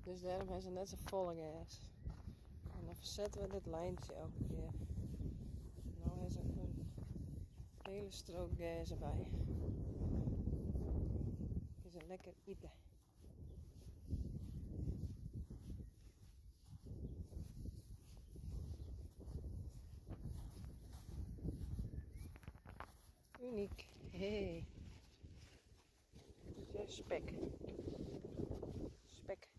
Dus daarom hebben ze net zo volle gas. En dan verzetten we dit lijntje elke keer. Nu hebben ze een hele strook gas erbij. Het is een lekker eten. Uniek. Hey. Spek. Spek. Kijk.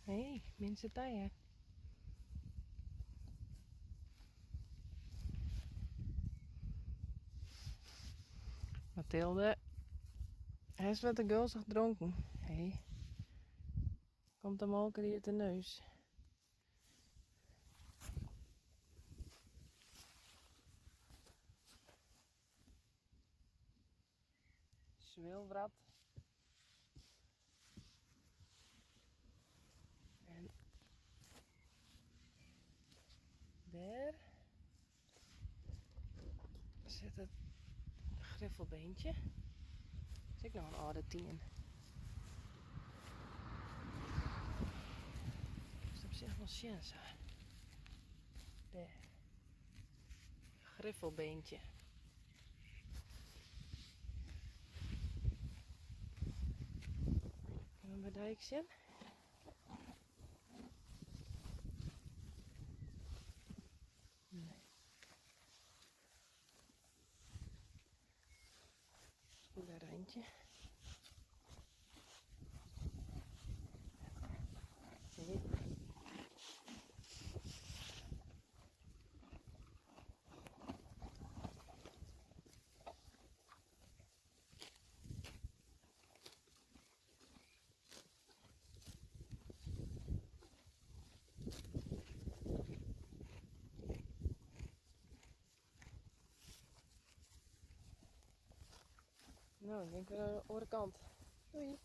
Hé, mensen taaien. Mathilde. Hij is met de gulzig dronken. Hé. Komt de molker hier te neus. Zwilwrat. En daar zit het griffelbeentje. Zit ik nog een oude 10. Dat is op zich wel chance. Daar. Griffelbeentje. Kunnen we bij dijk zien? Nee. Een randje. Nee. Nou, ik denk weer aan de andere kant. Doei!